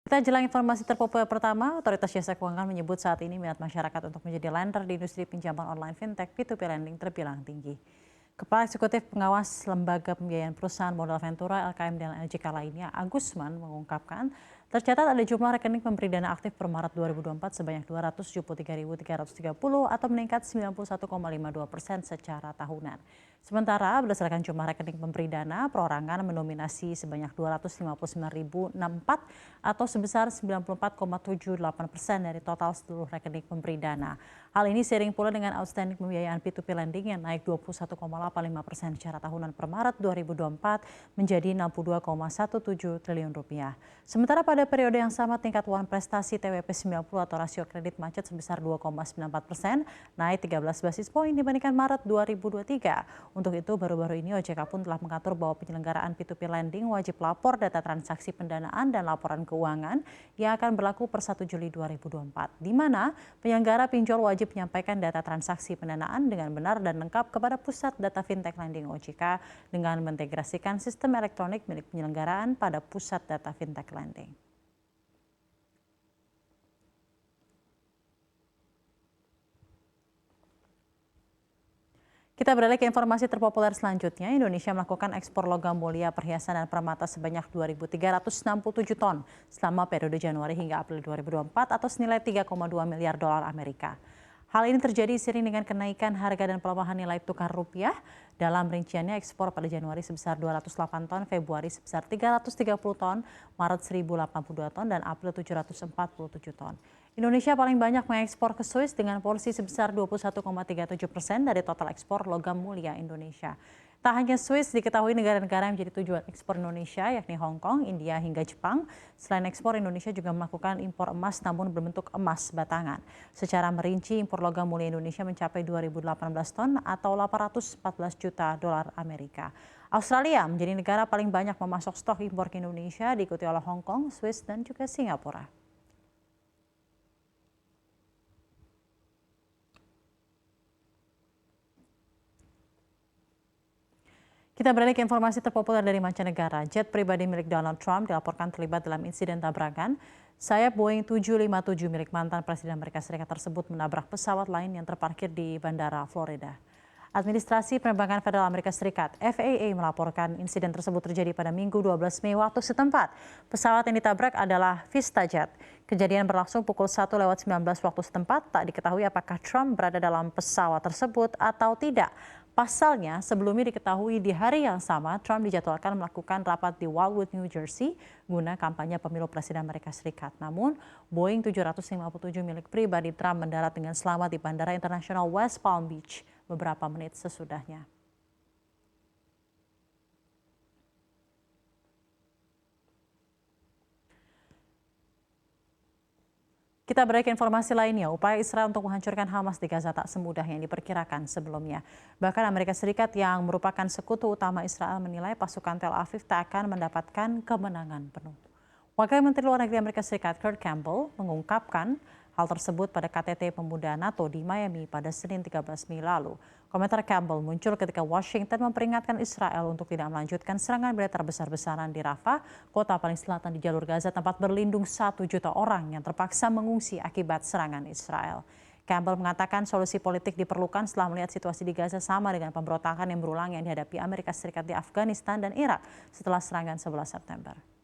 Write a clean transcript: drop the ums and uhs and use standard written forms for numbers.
Kita jelang informasi terpopuler pertama, Otoritas Jasa Keuangan menyebut saat ini minat masyarakat untuk menjadi lender di industri pinjaman online fintech P2P lending terbilang tinggi. Kepala Eksekutif Pengawas Lembaga Pembiayaan Perusahaan Modal Ventura LKM dan LJK lainnya, Agusman, mengungkapkan tercatat ada jumlah rekening pemberi dana aktif per Maret 2024 sebanyak 273.330 atau meningkat 91,52% secara tahunan. Sementara berdasarkan jumlah rekening pemberi dana, perorangan mendominasi sebanyak 259.064 atau sebesar 94,78% dari total seluruh rekening pemberi dana. Hal ini seiring pula dengan outstanding pembiayaan P2P lending yang naik 21,85% secara tahunan per Maret 2024 menjadi 62,17 triliun rupiah. Sementara pada periode yang sama tingkat uang prestasi TWP 90 atau rasio kredit macet sebesar 2,94%, naik 13 basis poin dibandingkan Maret 2023. Untuk itu, baru-baru ini OJK pun telah mengatur bahwa penyelenggaraan P2P lending wajib lapor data transaksi pendanaan dan laporan keuangan yang akan berlaku per 1 Juli 2024, di mana penyelenggara pinjol wajib menyampaikan data transaksi pendanaan dengan benar dan lengkap kepada Pusat Data Fintech Lending OJK dengan mengintegrasikan sistem elektronik milik penyelenggaraan pada Pusat Data Fintech Lending. Kita beralih ke informasi terpopuler selanjutnya. Indonesia melakukan ekspor logam mulia, perhiasan dan permata sebanyak 2.367 ton selama periode Januari hingga April 2024 atau senilai 3,2 miliar dolar Amerika. Hal ini terjadi seiring dengan kenaikan harga dan pelemahan nilai tukar rupiah. Dalam rinciannya, ekspor pada Januari sebesar 208 ton, Februari sebesar 330 ton, Maret 1.082 ton, dan April 747 ton. Indonesia paling banyak mengekspor ke Swiss dengan porsi sebesar 21,37% dari total ekspor logam mulia Indonesia. Tak hanya Swiss, diketahui negara-negara yang menjadi tujuan ekspor Indonesia yakni Hong Kong, India hingga Jepang. Selain ekspor, Indonesia juga melakukan impor emas namun berbentuk emas batangan. Secara merinci, impor logam mulia Indonesia mencapai 2018 ton atau 814 juta dolar Amerika. Australia menjadi negara paling banyak memasok stok impor ke Indonesia, diikuti oleh Hong Kong, Swiss, dan juga Singapura. Kita beralih ke informasi terpopuler dari mancanegara. Jet pribadi milik Donald Trump dilaporkan terlibat dalam insiden tabrakan. Sayap Boeing 757 milik mantan Presiden Amerika Serikat tersebut menabrak pesawat lain yang terparkir di Bandara Florida. Administrasi Penerbangan Federal Amerika Serikat (FAA) melaporkan insiden tersebut terjadi pada Minggu 12 Mei waktu setempat. Pesawat yang ditabrak adalah VistaJet. Kejadian berlangsung pukul 1:19 waktu setempat. Tak diketahui apakah Trump berada dalam pesawat tersebut atau tidak. Pasalnya, sebelumnya diketahui di hari yang sama, Trump dijadwalkan melakukan rapat di Wildwood, New Jersey, guna kampanye pemilu Presiden Amerika Serikat. Namun, Boeing 757 milik pribadi Trump mendarat dengan selamat di Bandara Internasional West Palm Beach beberapa menit sesudahnya. Kita beralih ke informasi lainnya, upaya Israel untuk menghancurkan Hamas di Gaza tak semudah yang diperkirakan sebelumnya. Bahkan Amerika Serikat yang merupakan sekutu utama Israel menilai pasukan Tel Aviv tak akan mendapatkan kemenangan penuh. Wakil Menteri Luar Negeri Amerika Serikat Kurt Campbell mengungkapkan hal tersebut pada KTT Pemuda NATO di Miami pada Senin 13 Mei lalu. Komentar Campbell muncul ketika Washington memperingatkan Israel untuk tidak melanjutkan serangan militer besar-besaran di Rafah, kota paling selatan di jalur Gaza tempat berlindung 1 juta orang yang terpaksa mengungsi akibat serangan Israel. Campbell mengatakan solusi politik diperlukan setelah melihat situasi di Gaza sama dengan pemberontakan yang berulang yang dihadapi Amerika Serikat di Afghanistan dan Irak setelah serangan 11 September.